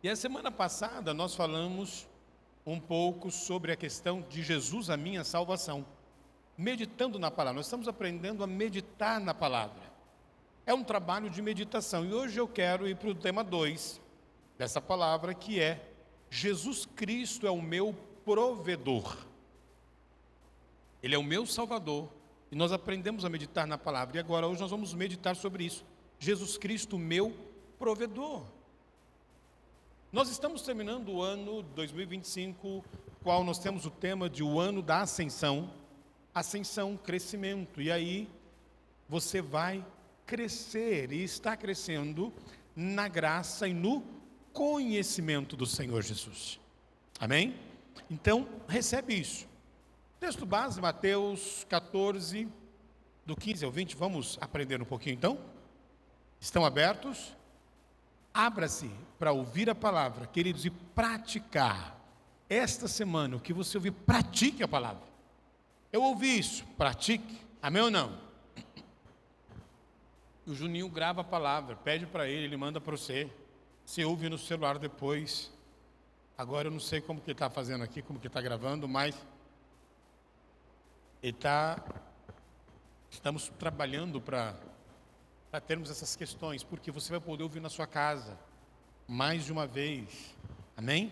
E a semana passada nós falamos um pouco sobre a questão de Jesus, a minha salvação. Meditando na palavra, nós estamos aprendendo a meditar na palavra. É um trabalho de meditação. E hoje eu quero ir para o tema 2 dessa palavra, que é: Jesus Cristo é o meu provedor. Ele é o meu Salvador. E nós aprendemos a meditar na palavra. E agora, hoje nós vamos meditar sobre isso. Jesus Cristo, meu provedor. Nós estamos terminando o ano 2025, qual nós temos o tema de o ano da ascensão. Ascensão, crescimento. E aí, você vai crescer e está crescendo na graça e no conhecimento do Senhor Jesus. Amém? Então, recebe isso. Texto base, Mateus 14, do 15 ao 20. Vamos aprender um pouquinho então? Estão abertos? Abra-se para ouvir a palavra, queridos, e praticar. Esta semana, o que você ouvir, pratique a palavra. Eu ouvi isso, pratique. Amém ou não? O Juninho grava a palavra, pede para ele manda para você. Você ouve no celular depois. Agora eu não sei como que ele está fazendo aqui, como que ele está gravando, mas estamos trabalhando para termos essas questões, porque você vai poder ouvir na sua casa, mais de uma vez, amém?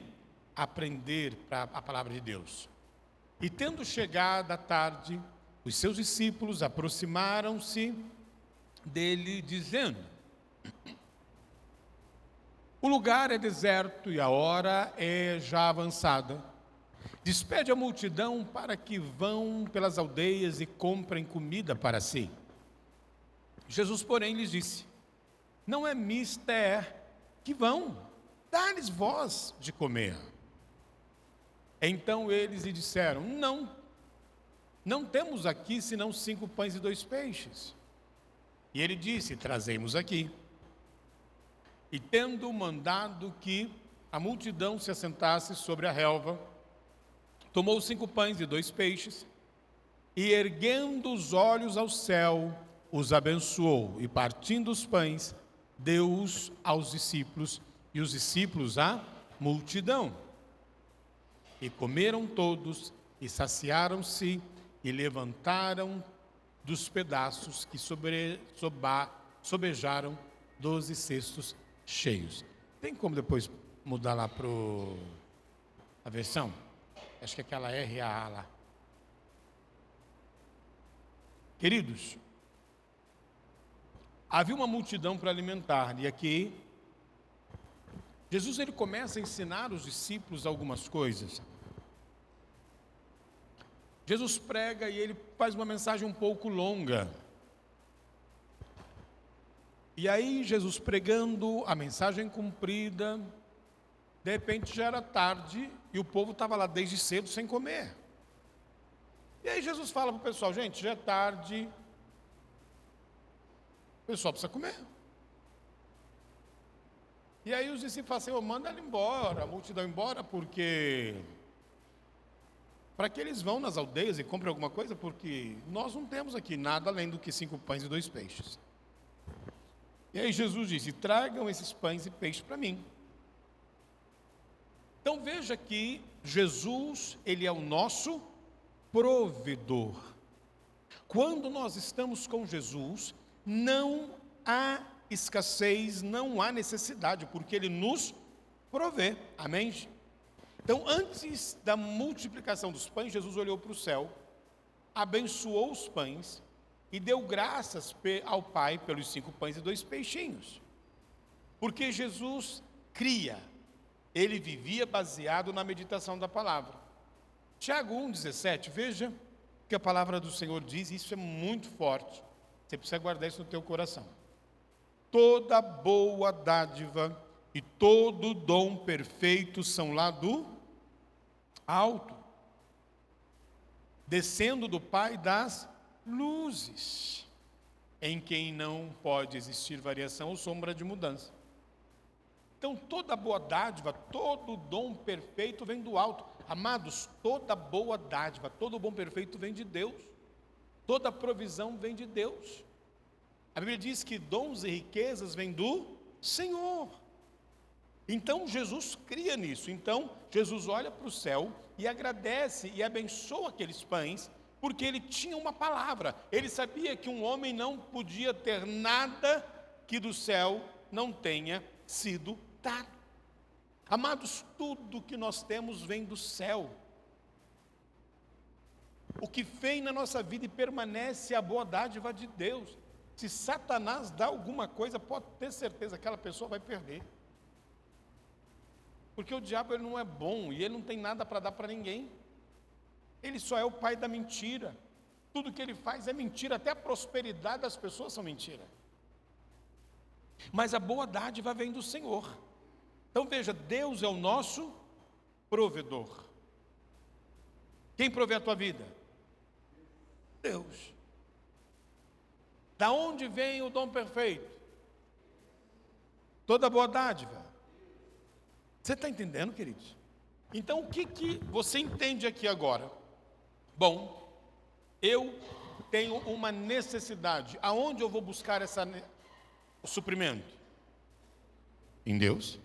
Aprender a palavra de Deus. E tendo chegado a tarde, os seus discípulos aproximaram-se dele, dizendo: o lugar é deserto e a hora é já avançada. Despede a multidão para que vão pelas aldeias e comprem comida para si. Jesus, porém, lhes disse: não é mister que vão, dá-lhes vós de comer. Então eles lhe disseram: não temos aqui senão 5 pães e 2 peixes. E ele disse: trazemos aqui. E tendo mandado que a multidão se assentasse sobre a relva, tomou 5 pães e 2 peixes, e erguendo os olhos ao céu, os abençoou, e partindo os pães, deu-os aos discípulos, e os discípulos à multidão. E comeram todos, e saciaram-se, e levantaram dos pedaços que sobejaram 12 cestos cheios. Tem como depois mudar lá para a versão? Acho que é aquela RAA lá. Queridos, havia uma multidão para alimentar, e aqui Jesus ele começa a ensinar os discípulos algumas coisas. Jesus prega e ele faz uma mensagem um pouco longa. E aí Jesus pregando, a mensagem cumprida, de repente já era tarde e o povo estava lá desde cedo sem comer. E aí Jesus fala para o pessoal: gente, já é tarde, o pessoal precisa comer. E aí os discípulos falam assim: oh, manda ela embora, a multidão embora, porque para que eles vão nas aldeias e comprem alguma coisa, porque nós não temos aqui nada além do que 5 pães e 2 peixes. E aí Jesus disse: tragam esses pães e peixes para mim. Então veja que Jesus, ele é o nosso provedor. Quando nós estamos com Jesus, não há escassez, não há necessidade, porque ele nos provê. Amém? Então, antes da multiplicação dos pães, Jesus olhou para o céu, abençoou os pães e deu graças ao Pai pelos 5 pães e 2 peixinhos. Porque Jesus cria, ele vivia baseado na meditação da palavra. Tiago 1,17, veja o que a palavra do Senhor diz, isso é muito forte. Você precisa guardar isso no teu coração. Toda boa dádiva e todo dom perfeito são lá do alto, descendo do Pai das luzes, em quem não pode existir variação ou sombra de mudança. Então toda boa dádiva, todo dom perfeito vem do alto. Amados, toda boa dádiva, todo bom perfeito vem de Deus. Toda provisão vem de Deus. A Bíblia diz que dons e riquezas vêm do Senhor. Então Jesus cria nisso. Então Jesus olha para o céu e agradece e abençoa aqueles pães, porque ele tinha uma palavra. Ele sabia que um homem não podia ter nada que do céu não tenha sido dado. Amados, tudo que nós temos vem do céu. O que vem na nossa vida e permanece é a boa dádiva de Deus. Se Satanás dá alguma coisa, pode ter certeza que aquela pessoa vai perder. Porque o diabo ele não é bom e ele não tem nada para dar para ninguém. Ele só é o pai da mentira. Tudo que ele faz é mentira, até a prosperidade das pessoas são mentira. Mas a boa dádiva vem do Senhor. Então veja, Deus é o nosso provedor. Quem provê a tua vida? Deus. Da onde vem o dom perfeito? Toda boa dádiva. Você está entendendo, queridos? Então o que você entende aqui agora? Bom, eu tenho uma necessidade. Aonde eu vou buscar o suprimento? Em Deus.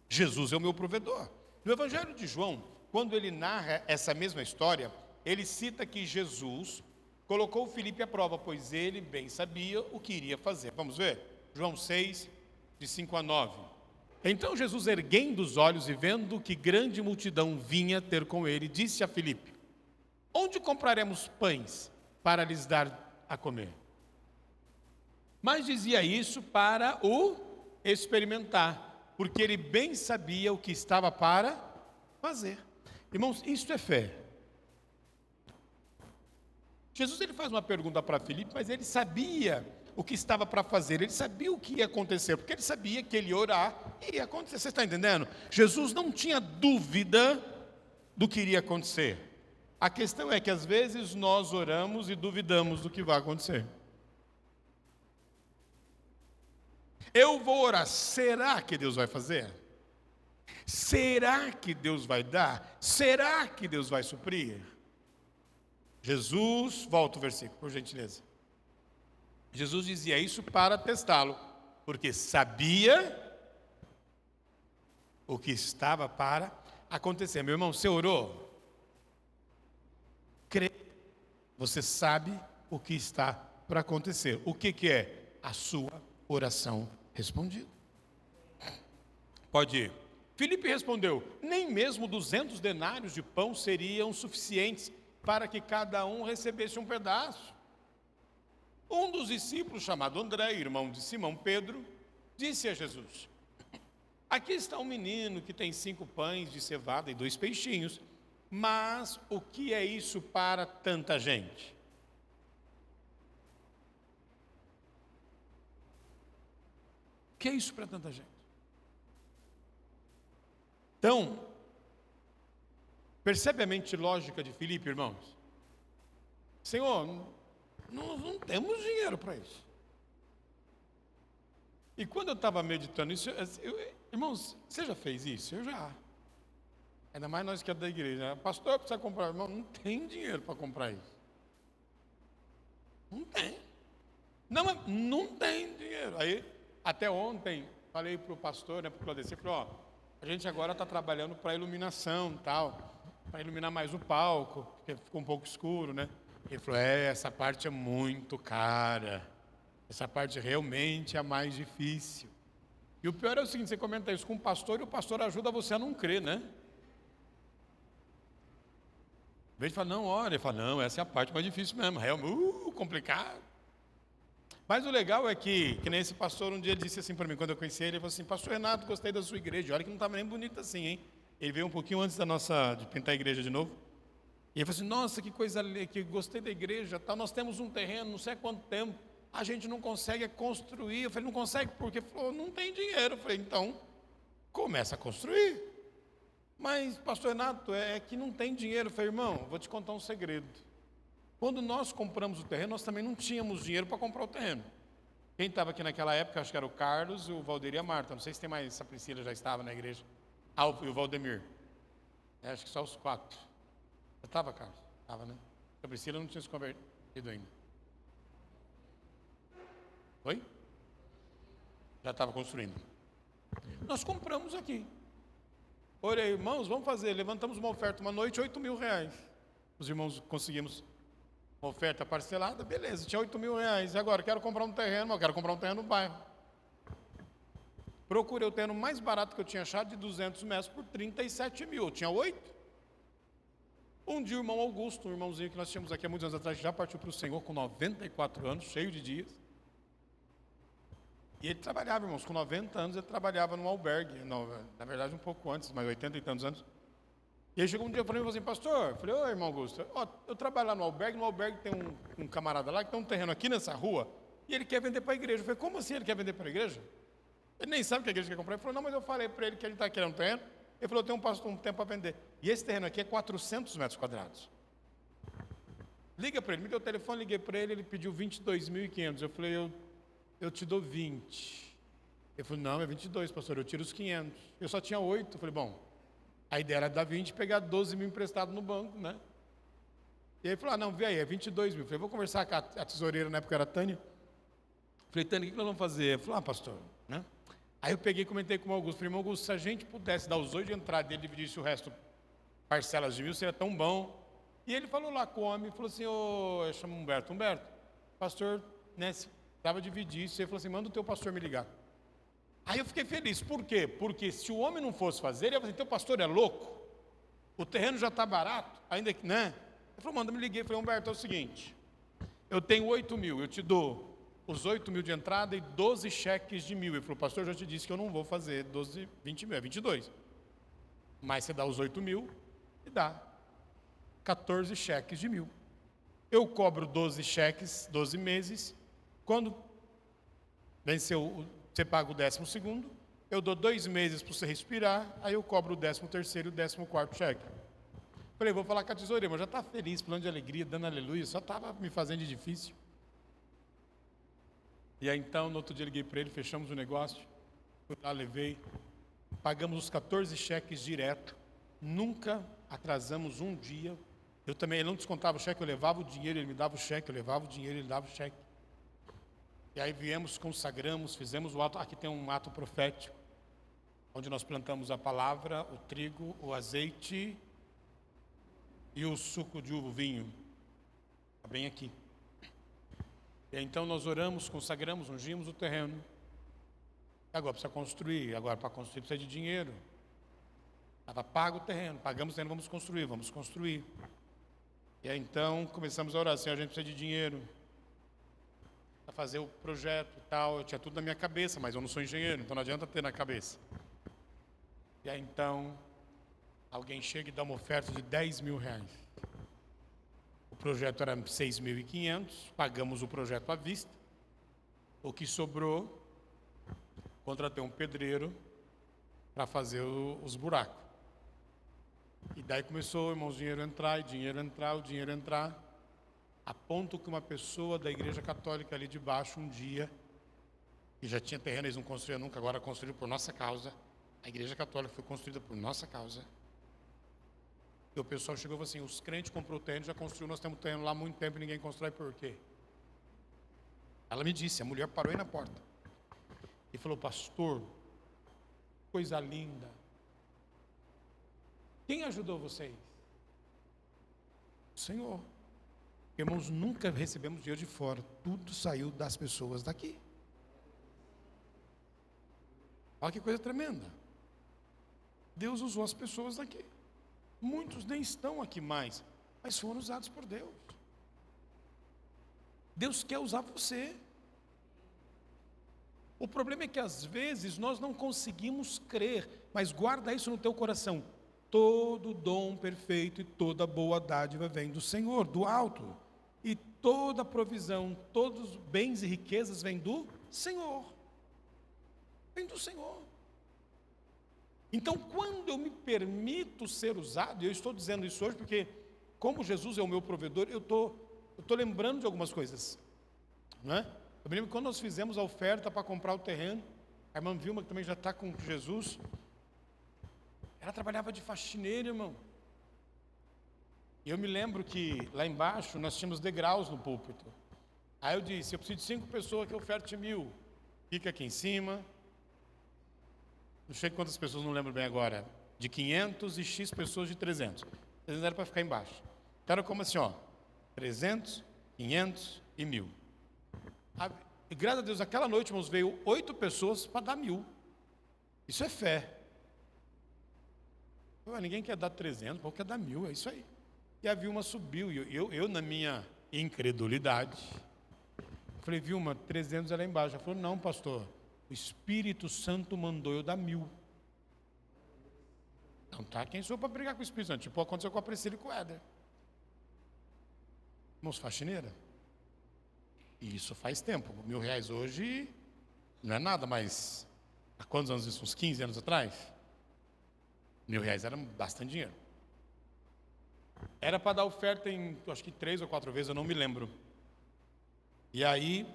Jesus é o meu provedor. No Evangelho de João, quando ele narra essa mesma história, ele cita que Jesus colocou Filipe à prova, pois ele bem sabia o que iria fazer. Vamos ver? João 6, de 5 a 9. Então Jesus, erguendo os olhos e vendo que grande multidão vinha ter com ele, disse a Filipe: onde compraremos pães para lhes dar a comer? Mas dizia isso para o experimentar, porque ele bem sabia o que estava para fazer. Irmãos, isso é fé. Jesus ele faz uma pergunta para Filipe, mas ele sabia o que estava para fazer, ele sabia o que ia acontecer, porque ele sabia que ele ia orar e ia acontecer. Você está entendendo? Jesus não tinha dúvida do que iria acontecer. A questão é que às vezes nós oramos e duvidamos do que vai acontecer. Eu vou orar, será que Deus vai fazer? Será que Deus vai dar? Será que Deus vai suprir? Jesus, volta o versículo, por gentileza. Jesus dizia isso para testá-lo, porque sabia o que estava para acontecer. Meu irmão, você orou? Crê. Você sabe o que está para acontecer. O que é? A sua oração respondida. Pode ir. Filipe respondeu: nem mesmo 200 denários de pão seriam suficientes para que cada um recebesse um pedaço. Um dos discípulos, chamado André, irmão de Simão Pedro, disse a Jesus: aqui está um menino que tem 5 pães de cevada e 2 peixinhos, mas o que é isso para tanta gente? O que é isso para tanta gente? Então, percebe a mente lógica de Filipe, irmãos? Senhor, não temos dinheiro para isso. E quando eu estava meditando isso, irmãos, você já fez isso? Eu já. Ainda mais nós que é da igreja. Pastor, precisa comprar. Irmão, não tem dinheiro para comprar isso. Não tem. Não tem dinheiro. Aí, até ontem, falei para o pastor, para o Claudecir, falei, a gente agora está trabalhando para iluminação e tal, para iluminar mais o palco, porque ficou um pouco escuro, né? Ele falou, essa parte é muito cara, essa parte realmente é a mais difícil. E o pior é o seguinte, você comenta isso com o pastor e o pastor ajuda você a não crer, né? Em vez de falar, não, olha, ele fala, não, essa é a parte mais difícil mesmo, realmente, complicado. Mas o legal é que nem esse pastor um dia disse assim para mim, quando eu conheci ele, ele falou assim, pastor Renato, gostei da sua igreja, olha que não estava nem bonita assim, hein? Ele veio um pouquinho antes de pintar a igreja de novo. E ele falou assim, nossa, que coisa, que gostei da igreja, tal. Nós temos um terreno, não sei há quanto tempo, a gente não consegue construir. Eu falei, não consegue por quê? Ele falou, não tem dinheiro. Eu falei, então, começa a construir. Mas, pastor Renato, é que não tem dinheiro. Eu falei, irmão, vou te contar um segredo. Quando nós compramos o terreno, nós também não tínhamos dinheiro para comprar o terreno. Quem estava aqui naquela época, acho que era o Carlos, o Valdir e a Marta. Não sei se tem mais, essa Priscila já estava na igreja. E o Valdemir. Acho que só os 4. Já estava, Carlos? Estava, né? A Priscila não tinha se convertido ainda. Oi? Já estava construindo. Nós compramos aqui. Orei, irmãos, vamos fazer. Levantamos uma oferta uma noite, R$8.000. Os irmãos conseguimos uma oferta parcelada, beleza, tinha R$8.000. E agora, quero comprar um terreno, quero comprar um terreno no bairro. Procurei o terreno mais barato que eu tinha achado, de 200 metros, por 37 mil. Eu tinha 8. Um dia o irmão Augusto, um irmãozinho que nós tínhamos aqui há muitos anos atrás, já partiu para o Senhor com 94 anos, cheio de dias. E ele trabalhava, irmãos, com 90 anos, ele trabalhava num albergue, na verdade um pouco antes, mas 80 e tantos anos. E aí chegou um dia para mim e falou assim, pastor, eu falei, ô irmão Augusto, eu trabalho lá no albergue tem um camarada lá que tem um terreno aqui nessa rua, e ele quer vender para a igreja. Eu falei, como assim ele quer vender para a igreja? Ele nem sabe que a igreja quer comprar. Ele falou, não, mas eu falei para ele que ele está querendo um terreno. Ele falou, eu tenho um tempo para vender. E esse terreno aqui é 400 metros quadrados. Liga para ele, me deu o telefone, liguei para ele, ele pediu 22.500. Eu falei, eu te dou 20. Ele falou, não, é 22, pastor, eu tiro os 500. Eu só tinha 8. Eu falei, bom, a ideia era dar 20 e pegar 12 mil emprestado no banco, né? E ele falou, não, vê aí, é 22 mil. Eu falei, vou conversar com a tesoureira, na época era a Tânia. Eu falei, Tânia, o que nós vamos fazer? Ele falou, pastor, né? Aí eu peguei e comentei com o Augusto, falei, irmão Augusto, se a gente pudesse dar os 8 de entrada e ele dividisse o resto parcelas de 1.000, seria tão bom. E ele falou lá com o homem, falou assim, eu chamo Humberto, pastor, né, estava dividir isso, ele falou assim, manda o teu pastor me ligar. Aí eu fiquei feliz, por quê? Porque se o homem não fosse fazer, ele ia falar assim, teu pastor é louco, o terreno já está barato, ainda que, né? Ele falou, manda, me liguei, eu falei, Humberto, é o seguinte, eu tenho 8 mil, eu te dou os 8 mil de entrada e 12 cheques de 1.000. Ele falou, pastor, eu já te disse que eu não vou fazer 20 mil, é 22. Mas você dá os 8 mil e dá 14 cheques de 1.000. Eu cobro 12 cheques, 12 meses. Quando venceu, você paga o 12º, eu dou 2 meses para você respirar, aí eu cobro o 13º e o 14º cheque. Falei, vou falar com a tesoureira, mas já está feliz, pulando de alegria, dando aleluia, só estava me fazendo de difícil. E aí então, no outro dia liguei para ele, fechamos o negócio, fui lá, levei, pagamos os 14 cheques direto, nunca atrasamos um dia. Eu também, ele não descontava o cheque, eu levava o dinheiro, ele me dava o cheque, eu levava o dinheiro, ele dava o cheque. E aí viemos, consagramos, fizemos o ato, aqui tem um ato profético, onde nós plantamos a palavra, o trigo, o azeite e o suco de uva, o vinho. Está bem aqui. E então nós oramos, consagramos, ungimos o terreno. Agora precisa construir, agora para construir precisa de dinheiro. Estava pago o terreno, pagamos o terreno, vamos construir. E aí então começamos a orar, Senhor, a gente precisa de dinheiro para fazer o projeto e tal. Eu tinha tudo na minha cabeça, mas eu não sou engenheiro, então não adianta ter na cabeça. E aí então alguém chega e dá uma oferta de R$10.000. O projeto era 6.500, pagamos o projeto à vista. O que sobrou, contratei um pedreiro para fazer os buracos. E daí começou, irmãos, o dinheiro entrar, a ponto que uma pessoa da igreja católica ali de baixo, um dia, que já tinha terreno, eles não construíam nunca, agora construíram por nossa causa. A igreja católica foi construída por nossa causa. E o pessoal chegou e falou assim, os crentes comprou o terreno, já construiu, nós temos terreno lá há muito tempo e ninguém constrói, por quê? Ela me disse, a mulher parou aí na porta e falou, pastor, coisa linda, quem ajudou vocês? O Senhor. Irmãos, nunca recebemos dinheiro de fora, tudo saiu das pessoas daqui. Olha que coisa tremenda. Deus usou as pessoas daqui. Muitos nem estão aqui mais, mas foram usados por Deus. Deus quer usar você. O problema é que às vezes nós não conseguimos crer, mas guarda isso no teu coração. Todo dom perfeito e toda boa dádiva vem do Senhor, do alto. E toda provisão, todos os bens e riquezas vêm do Senhor. Vem do Senhor. Então, quando eu me permito ser usado, e eu estou dizendo isso hoje porque, como Jesus é o meu provedor, eu estou lembrando de algumas coisas, não é? Eu me lembro que quando nós fizemos a oferta para comprar o terreno, a irmã Vilma, que também já está com Jesus, ela trabalhava de faxineira, irmão. E eu me lembro que lá embaixo nós tínhamos degraus no púlpito. Aí eu disse, eu preciso de 5 pessoas que oferte 1.000. Fica aqui em cima. não sei quantas pessoas, não lembro bem agora, de 500 e X pessoas de 300. 300 era para ficar embaixo. Então era como assim, ó, 300, 500 e 1000. E graças a Deus, aquela noite, irmãos, veio 8 pessoas para dar 1000. Isso é fé. Ninguém quer dar 300, o povo quer dar 1000, é isso aí. E a Vilma subiu, e eu na minha incredulidade, falei, Vilma, 300 é lá embaixo. Ela falou, não, pastor, o Espírito Santo mandou eu dar 1000. Não tá, quem sou para brigar com o Espírito Santo? Tipo, aconteceu com a Priscila e com o Éder. Irmãos, faxineira. E isso faz tempo. R$1000 hoje não é nada, mas há quantos anos isso? Uns 15 anos atrás? R$1000 era bastante dinheiro. Era para dar oferta em, acho que 3 ou 4 vezes, eu não me lembro. E aí,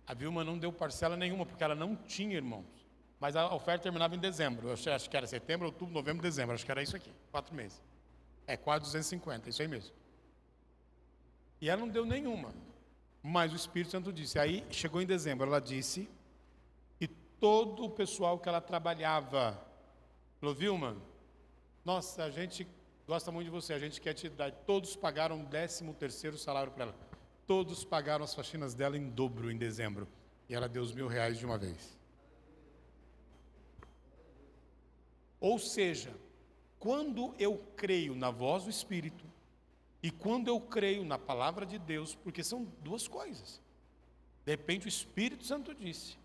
a Vilma não deu parcela nenhuma, porque ela não tinha, irmãos. Mas a oferta terminava em dezembro. Eu acho que era setembro, outubro, novembro, dezembro. Acho que era isso aqui, 4 meses. Quase 250, isso aí mesmo. E ela não deu nenhuma. Mas o Espírito Santo disse. Aí, chegou em dezembro, ela disse que todo o pessoal que ela trabalhava falou, Vilma, nossa, a gente gosta muito de você, a gente quer te dar. Todos pagaram o 13º salário para ela. Todos pagaram as faxinas dela em dobro em dezembro. E ela deu os R$1000 de uma vez. Ou seja, quando eu creio na voz do Espírito e quando eu creio na palavra de Deus, porque são duas coisas. De repente o Espírito Santo disse.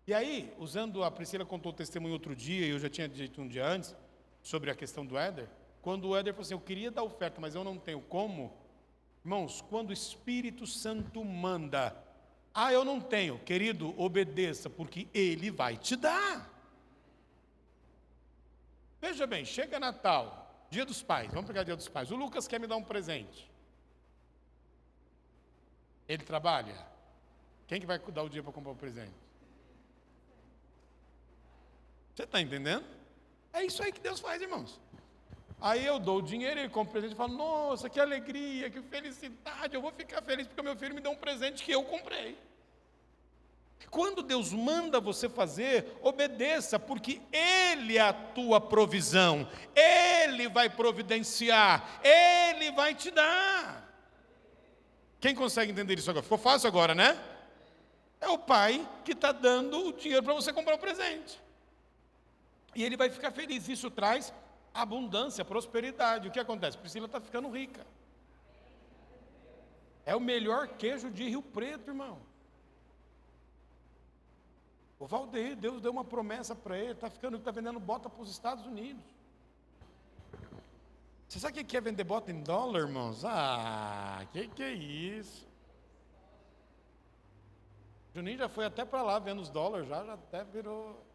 E aí, usando, a Priscila contou o testemunho outro dia, e eu já tinha dito um dia antes, sobre a questão do Éder. Quando o Éder falou assim, eu queria dar oferta, mas eu não tenho como. Irmãos, quando o Espírito Santo manda, eu não tenho, querido, obedeça, porque Ele vai te dar. Veja bem, chega Natal, Dia dos Pais, vamos pegar Dia dos Pais. O Lucas quer me dar um presente. Ele trabalha? Quem que vai dar o dia para comprar o presente? Você está entendendo? É isso aí que Deus faz, irmãos. Aí eu dou o dinheiro, ele compra o presente e fala, nossa, que alegria, que felicidade, eu vou ficar feliz porque meu filho me deu um presente que eu comprei. Quando Deus manda você fazer, obedeça, porque Ele é a tua provisão, Ele vai providenciar, Ele vai te dar. Quem consegue entender isso agora? Ficou fácil agora, né? É o pai que está dando o dinheiro para você comprar o presente. E ele vai ficar feliz. Isso traz abundância, prosperidade. O que acontece? Priscila está ficando rica. É o melhor queijo de Rio Preto, irmão. O Valdeir, Deus deu uma promessa para ele, está vendendo bota para os Estados Unidos. Você sabe o que é vender bota em dólar, irmãos? Que é isso? Juninho já foi até para lá vendo os dólares, já até virou.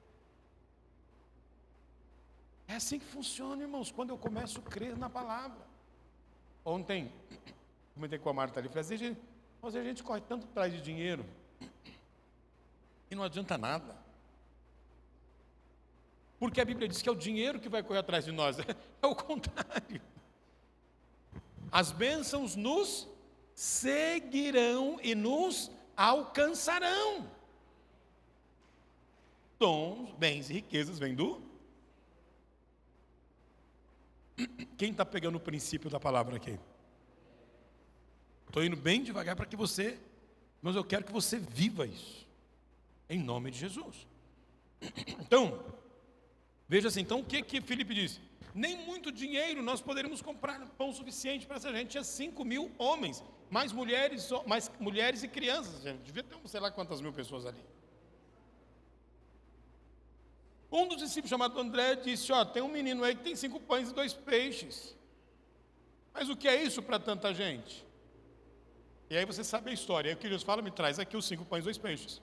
É assim que funciona, irmãos, quando eu começo a crer na palavra. Ontem, comentei com a Marta ali, falei, a gente corre tanto atrás de dinheiro, e não adianta nada. Porque a Bíblia diz que é o dinheiro que vai correr atrás de nós, é o contrário. As bênçãos nos seguirão e nos alcançarão. Dons, bens e riquezas vêm do... Quem está pegando o princípio da palavra aqui? Estou indo bem devagar para que você... Mas eu quero que você viva isso. Em nome de Jesus. Então, veja assim, então o que Filipe disse? Nem muito dinheiro nós poderíamos comprar pão suficiente para essa gente. Tinha 5.000 homens, mais mulheres e crianças. Gente. Devia ter sei lá quantas mil pessoas ali. Um dos discípulos chamado André disse, tem um menino aí que tem 5 pães e 2 peixes. Mas o que é isso para tanta gente? E aí você sabe a história. Aí o que Jesus fala, me traz aqui os 5 pães e 2 peixes.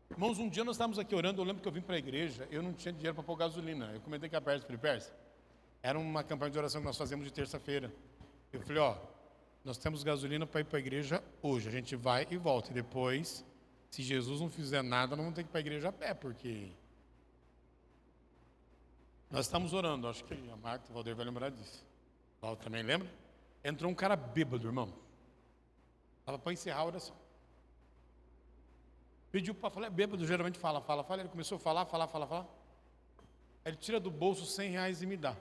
Irmãos, um dia nós estávamos aqui orando, eu lembro que eu vim para a igreja, eu não tinha dinheiro para pôr gasolina. Eu comentei com a Persa. Era uma campanha de oração que nós fazíamos de terça-feira. Eu falei, nós temos gasolina para ir para a igreja hoje. A gente vai e volta. E depois, se Jesus não fizer nada, nós vamos ter que ir para a igreja a pé, porque... Nós estamos orando, acho que a Marta, o Valdeir vai lembrar disso. O Paulo também lembra? Entrou um cara bêbado, irmão. Estava para encerrar a oração. Pediu para falar, bêbado geralmente fala. Ele começou a falar. Aí ele tira do bolso R$ 100 e me dá.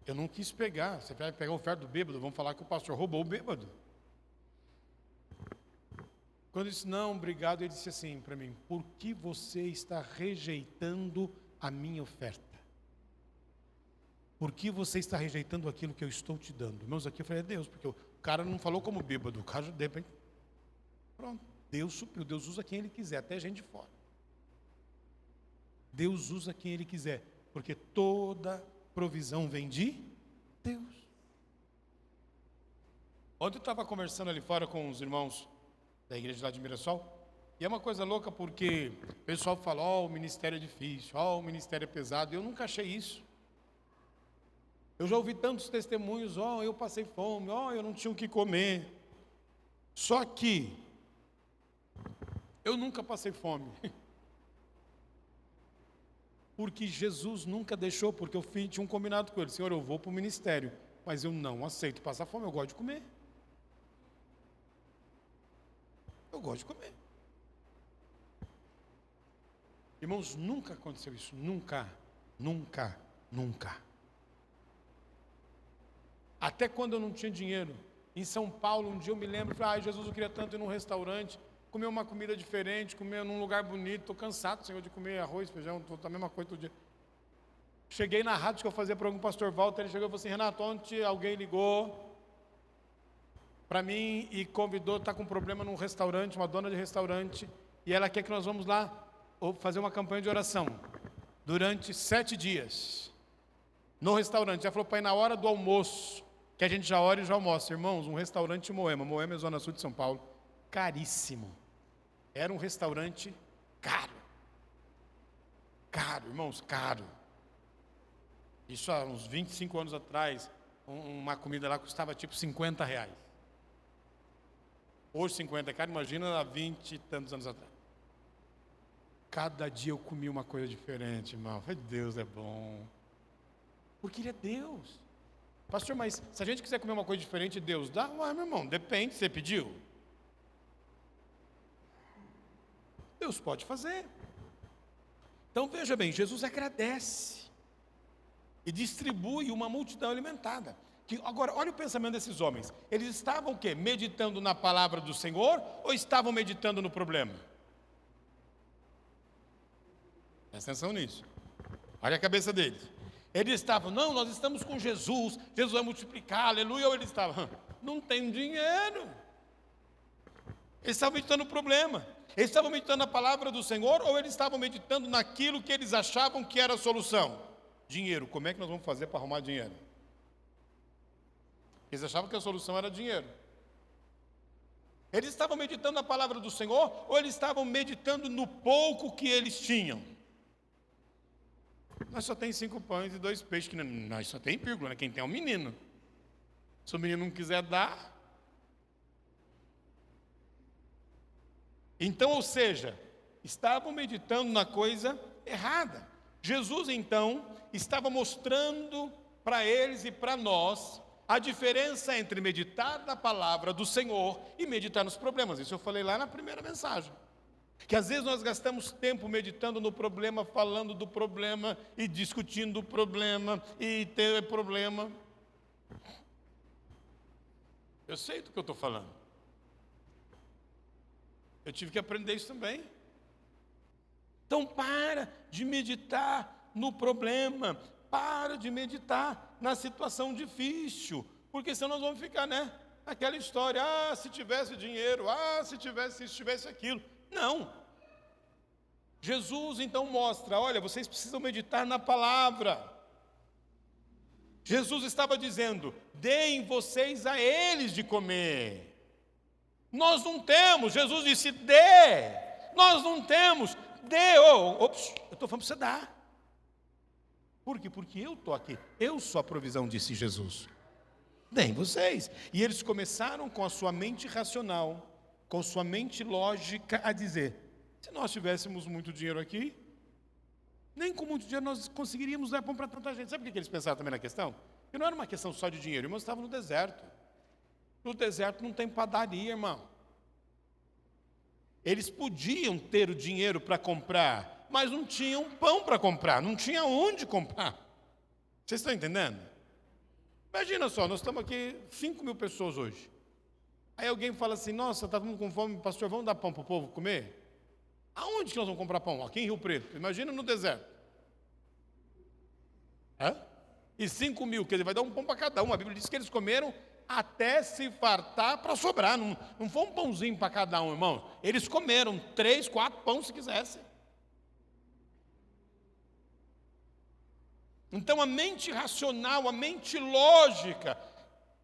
Eu não quis pegar. Você vai pegar a oferta do bêbado, vamos falar que o pastor roubou o bêbado. Quando eu disse, não, obrigado, ele disse assim para mim, por que você está rejeitando a minha oferta? Por que você está rejeitando aquilo que eu estou te dando? Irmãos, aqui eu falei, é Deus, porque o cara não falou como bêbado, o cara, de repente, pronto, Deus supriu, Deus usa quem Ele quiser, até gente de fora. Deus usa quem Ele quiser, porque toda provisão vem de Deus. Ontem eu estava conversando ali fora com os irmãos da igreja lá de Mirassol, e é uma coisa louca porque o pessoal fala, o ministério é difícil, o ministério é pesado, e eu nunca achei isso. Eu já ouvi tantos testemunhos, eu passei fome, eu não tinha o que comer. Só que eu nunca passei fome. Porque Jesus nunca deixou, porque eu tinha um combinado com ele, Senhor, eu vou para o ministério, mas eu não aceito passar fome, eu gosto de comer. Eu gosto de comer. Irmãos, nunca aconteceu isso, nunca. Até quando eu não tinha dinheiro. Em São Paulo, um dia eu me lembro, falei, Jesus, eu queria tanto ir num restaurante, comer uma comida diferente, comer num lugar bonito, estou cansado, Senhor, de comer arroz, feijão, estou a mesma coisa todo dia. Cheguei na rádio que eu fazia programa com o pastor Walter, ele chegou e falou assim, Renato, ontem alguém ligou para mim e convidou, está com um problema num restaurante, uma dona de restaurante, e ela quer que nós vamos lá fazer uma campanha de oração, durante 7 dias, no restaurante. Ela falou para ir na hora do almoço, que a gente já ora e já almoça. Irmãos, um restaurante em Moema é zona sul de São Paulo, caríssimo. Era um restaurante caro, irmãos, caro. Isso há uns 25 anos atrás, uma comida lá custava tipo R$50. Hoje 50 é caro, imagina há 20 e tantos anos atrás. Cada dia eu comi uma coisa diferente, irmão. Deus é bom. Porque Ele é Deus. Pastor, mas se a gente quiser comer uma coisa diferente, Deus dá? Ué, meu irmão, depende, você pediu. Deus pode fazer. Então veja bem, Jesus agradece e distribui uma multidão alimentada. Agora, olha o pensamento desses homens. Eles estavam o quê? Meditando na palavra do Senhor ou estavam meditando no problema? Presta atenção nisso. Olha a cabeça deles. Eles estavam, não, nós estamos com Jesus, Jesus vai multiplicar, aleluia. Ou eles estavam, não tem dinheiro. Eles estavam meditando no problema. Eles estavam meditando na palavra do Senhor ou eles estavam meditando naquilo que eles achavam que era a solução? Dinheiro, como é que nós vamos fazer para arrumar dinheiro? Eles achavam que a solução era dinheiro. Eles estavam meditando na palavra do Senhor ou eles estavam meditando no pouco que eles tinham? Nós só tem 5 pães e 2 peixes, que nós só tem vírgula, né? Quem tem é um menino. Se o menino não quiser dar. Então, ou seja, estavam meditando na coisa errada. Jesus, então, estava mostrando para eles e para nós a diferença entre meditar na palavra do Senhor e meditar nos problemas. Isso eu falei lá na primeira mensagem. Que às vezes nós gastamos tempo meditando no problema, falando do problema e discutindo o problema e ter problema. Eu sei do que eu estou falando. Eu tive que aprender isso também. Então para de meditar no problema, para de meditar na situação difícil, porque senão nós vamos ficar, aquela história, se tivesse dinheiro, se tivesse aquilo. Não. Jesus então mostra, olha, vocês precisam meditar na palavra. Jesus estava dizendo, deem vocês a eles de comer. Nós não temos, Jesus disse, dê. Nós não temos, dê. Eu estou falando para você dar. Por quê? Porque eu estou aqui, eu sou a provisão, disse Jesus. Deem vocês. E eles começaram com a sua mente racional, com sua mente lógica a dizer, se nós tivéssemos muito dinheiro aqui, nem com muito dinheiro nós conseguiríamos dar pão para tanta gente. Sabe o que eles pensaram também na questão? Que não era uma questão só de dinheiro, irmãos estavam no deserto. No deserto não tem padaria, irmão. Eles podiam ter o dinheiro para comprar, mas não tinham pão para comprar, não tinha onde comprar. Vocês estão entendendo? Imagina só, nós estamos aqui 5.000 pessoas hoje. Aí alguém fala assim, nossa, está todo mundo com fome, pastor, vamos dar pão para o povo comer? Aonde que nós vamos comprar pão? Aqui em Rio Preto. Imagina no deserto. E 5.000, quer dizer, vai dar um pão para cada um. A Bíblia diz que eles comeram até se fartar para sobrar. Não foi um pãozinho para cada um, irmão. Eles comeram 3, 4 pães se quisessem. Então a mente racional, a mente lógica,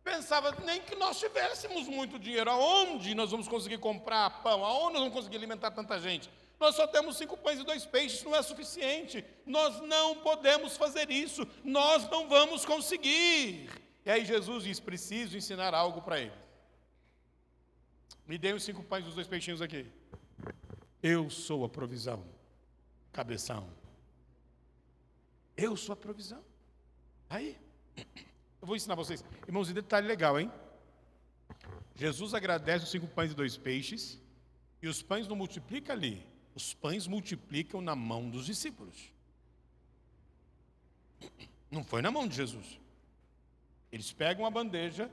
pensava nem que nós tivéssemos muito dinheiro. Aonde nós vamos conseguir comprar pão? Aonde nós vamos conseguir alimentar tanta gente? Nós só temos 5 pães e 2 peixes, não é suficiente. Nós não podemos fazer isso. Nós não vamos conseguir. E aí Jesus diz, preciso ensinar algo para eles. Me dê os 5 pães e os 2 peixinhos aqui. Eu sou a provisão. Cabeção. Eu sou a provisão. Aí, eu vou ensinar vocês. Irmãos, um detalhe legal, hein? Jesus agradece os 5 pães e 2 peixes, e os pães não multiplicam ali. Os pães multiplicam na mão dos discípulos. Não foi na mão de Jesus. Eles pegam a bandeja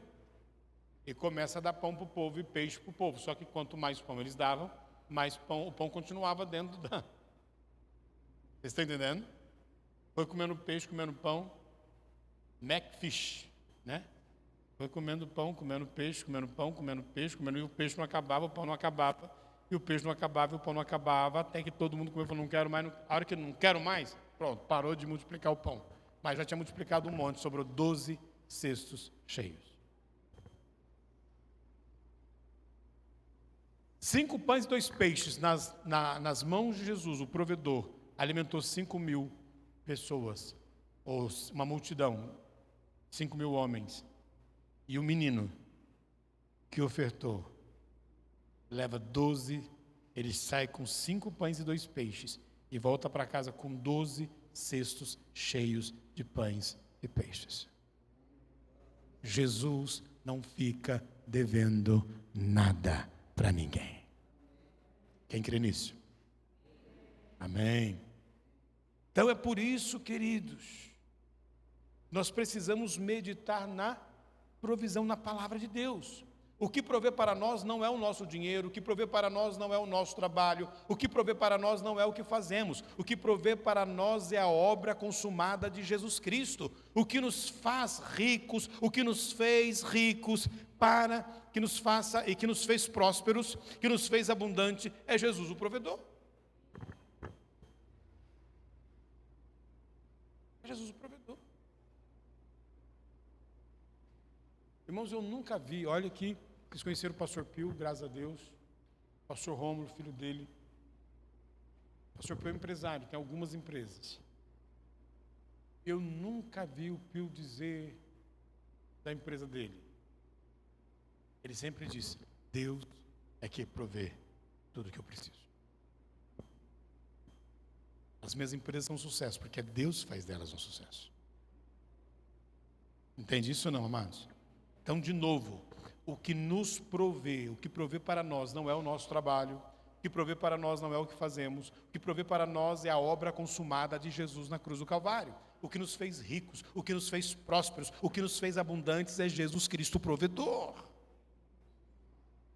e começam a dar pão para o povo e peixe para o povo. Só que quanto mais pão eles davam, mais pão, o pão continuava dentro da... Vocês estão entendendo? Foi comendo peixe, comendo pão, Macfish, né? Foi comendo pão, comendo peixe, comendo pão, comendo peixe, comendo, e o peixe não acabava, o pão não acabava, e o peixe não acabava, e o pão não acabava, até que todo mundo comeu e falou, não quero mais, a hora que não quero mais, pronto, parou de multiplicar o pão. Mas já tinha multiplicado um monte, sobrou 12 cestos cheios. 5 pães e 2 peixes nas mãos de Jesus, o provedor, alimentou 5.000 pessoas, ou uma multidão, 5.000 homens, e o menino que ofertou, leva 12, ele sai com 5 pães e 2 peixes, e volta para casa com 12 cestos cheios de pães e peixes. Jesus não fica devendo nada para ninguém. Quem crê nisso? Amém. Então é por isso, queridos, nós precisamos meditar na provisão, na palavra de Deus. O que provê para nós não é o nosso dinheiro, o que provê para nós não é o nosso trabalho, o que provê para nós não é o que fazemos, o que provê para nós é a obra consumada de Jesus Cristo. O que nos faz ricos, o que nos fez ricos, para que nos faça e que nos fez prósperos, que nos fez abundante, é Jesus o provedor. É Jesus o provedor. Irmãos, eu nunca vi, olha aqui, vocês conheceram o pastor Pio, graças a Deus, o pastor Rômulo, filho dele. O pastor Pio é empresário, tem algumas empresas. Eu nunca vi o Pio dizer da empresa dele. Ele sempre disse, Deus é que provê tudo o que eu preciso. As minhas empresas são um sucesso, porque Deus faz delas um sucesso. Entende isso ou não, amados? Então, de novo, o que nos provê, o que provê para nós não é o nosso trabalho, o que provê para nós não é o que fazemos, o que provê para nós é a obra consumada de Jesus na cruz do Calvário. O que nos fez ricos, o que nos fez prósperos, o que nos fez abundantes é Jesus Cristo o provedor.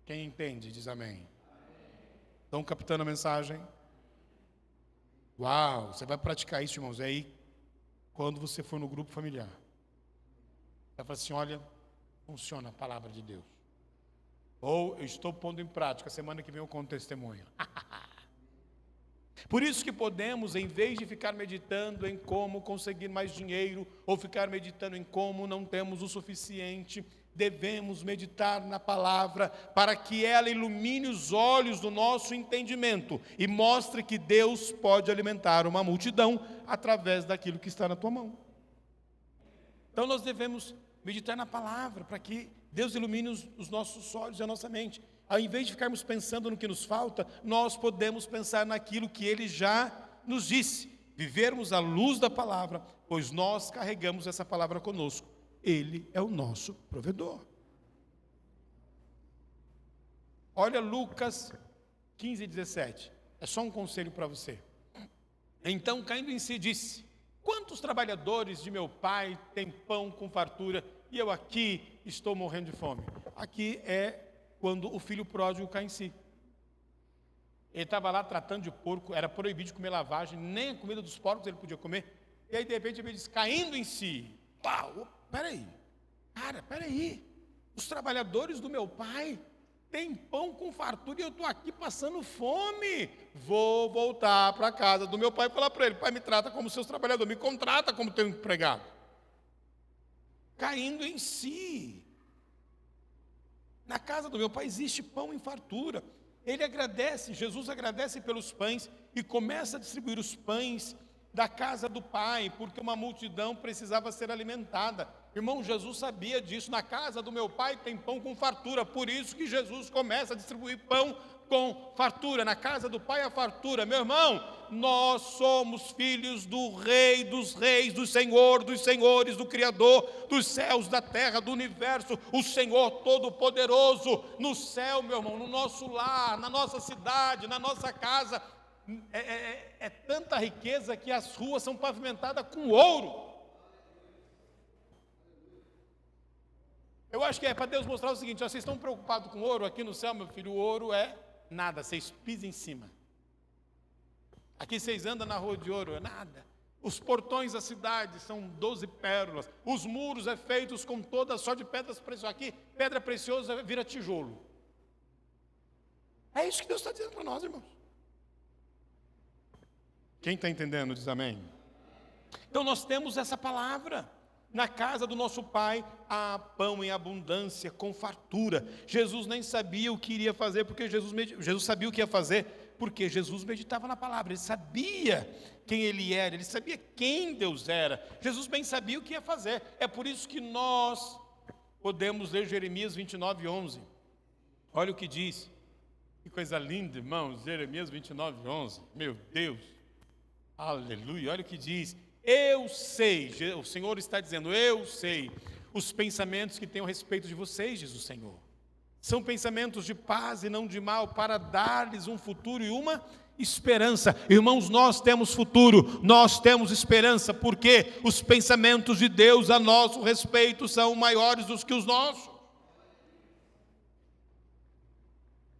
Quem entende, diz amém. Estão captando a mensagem? Uau, você vai praticar isso, irmãos, aí quando você for no grupo familiar. Você vai falar assim, olha, funciona a palavra de Deus. Ou eu estou pondo em prática, semana que vem eu conto testemunho. Por isso que podemos, em vez de ficar meditando em como conseguir mais dinheiro, ou ficar meditando em como não temos o suficiente, devemos meditar na palavra, para que ela ilumine os olhos do nosso entendimento, e mostre que Deus pode alimentar uma multidão, através daquilo que está na tua mão. Então nós devemos meditar na palavra, para que Deus ilumine os nossos olhos e a nossa mente. Ao invés de ficarmos pensando no que nos falta, nós podemos pensar naquilo que Ele já nos disse. Vivermos à luz da palavra, pois nós carregamos essa palavra conosco. Ele é o nosso provedor. Olha Lucas 15 e 17. É só um conselho para você. Então, caindo em si, disse: quantos trabalhadores de meu pai têm pão com fartura e eu aqui estou morrendo de fome? Aqui é quando o filho pródigo cai em si. Ele estava lá tratando de porco, era proibido de comer lavagem, nem a comida dos porcos ele podia comer. E aí, de repente, ele diz, caindo em si: pau, peraí, cara, peraí, os trabalhadores do meu pai têm pão com fartura e eu estou aqui passando fome. Vou voltar para a casa do meu pai e falar para ele: pai, me trata como seus trabalhadores, me contrata como teu empregado. Caindo em si. Na casa do meu pai existe pão em fartura. Ele agradece, Jesus agradece pelos pães e começa a distribuir os pães da casa do pai, porque uma multidão precisava ser alimentada. Irmão, Jesus sabia disso. Na casa do meu pai tem pão com fartura, por isso que Jesus começa a distribuir pão com fartura. Na casa do pai a fartura. Meu irmão, nós somos filhos do Rei dos reis, do Senhor dos senhores, do Criador dos céus, da terra, do universo, o Senhor Todo-Poderoso. No céu, meu irmão, no nosso lar, na nossa cidade, na nossa casa, é tanta riqueza que as ruas são pavimentadas com ouro. Eu acho que é para Deus mostrar o seguinte: vocês estão preocupados com ouro aqui no céu, meu filho? O ouro é nada, vocês pisam em cima. Aqui vocês andam na rua de ouro, é nada. Os portões da cidade são 12 pérolas. Os muros é feitos com toda sorte de pedras preciosas. Aqui, pedra preciosa vira tijolo. É isso que Deus está dizendo para nós, irmãos. Quem está entendendo diz amém. Então nós temos essa palavra. Na casa do nosso pai há pão em abundância, com fartura. Jesus nem sabia o que iria fazer, porque Jesus sabia o que ia fazer, porque Jesus meditava na palavra. Ele sabia quem ele era, ele sabia quem Deus era. Jesus bem sabia o que ia fazer. É por isso que nós podemos ler Jeremias 29:11. Olha o que diz. Que coisa linda, irmãos, Jeremias 29:11. Meu Deus, aleluia, olha o que diz. Eu sei, o Senhor está dizendo, eu sei os pensamentos que tenho a respeito de vocês, diz o Senhor. São pensamentos de paz e não de mal, para dar-lhes um futuro e uma esperança. Irmãos, nós temos futuro, nós temos esperança, porque os pensamentos de Deus a nosso respeito são maiores do que os nossos.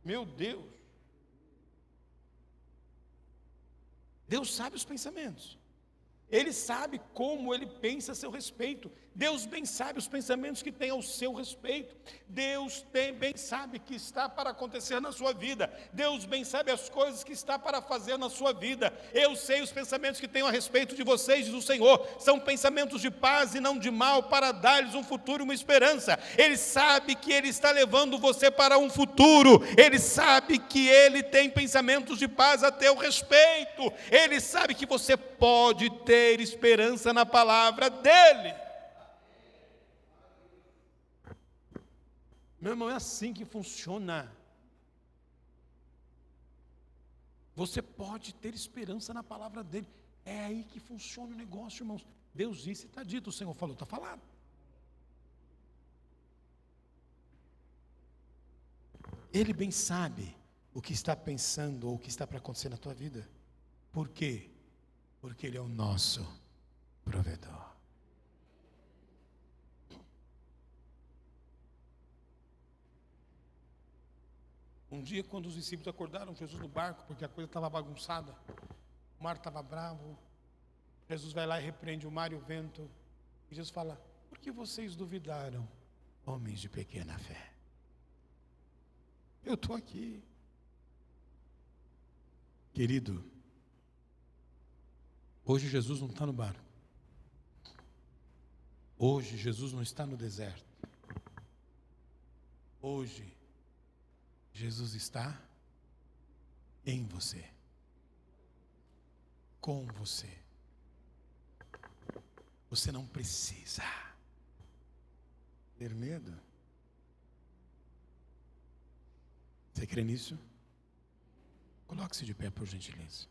Meu Deus. Deus sabe os pensamentos. Ele sabe como ele pensa a seu respeito. Deus bem sabe os pensamentos que tem ao seu respeito. Deus bem sabe que está para acontecer na sua vida. Deus bem sabe as coisas que está para fazer na sua vida. Eu sei os pensamentos que tenho a respeito de vocês, diz o Senhor. São pensamentos de paz e não de mal, para dar-lhes um futuro e uma esperança. Ele sabe que Ele está levando você para um futuro. Ele sabe que Ele tem pensamentos de paz a teu respeito. Ele sabe que você pode ter esperança na palavra dEle. Meu irmão, é assim que funciona. Você pode ter esperança na palavra dEle. É aí que funciona o negócio, irmãos. Deus disse, está dito, o Senhor falou, está falado. Ele bem sabe o que está pensando ou o que está para acontecer na tua vida. Por quê? Porque Ele é o nosso provedor. Um dia, quando os discípulos acordaram Jesus no barco, porque a coisa estava bagunçada, o mar estava bravo, Jesus vai lá e repreende o mar e o vento, e Jesus fala, por que vocês duvidaram, homens de pequena fé? Eu estou aqui. Querido, hoje Jesus não está no barco. Hoje Jesus não está no deserto. Hoje Jesus está em você, com você. Você não precisa ter medo. Você crê nisso? Coloque-se de pé, por gentileza.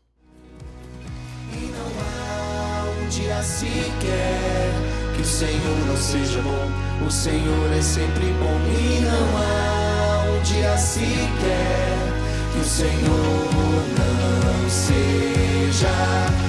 E não há um dia sequer que o Senhor não seja bom. O Senhor é sempre bom. E não há um dia sequer que o Senhor não seja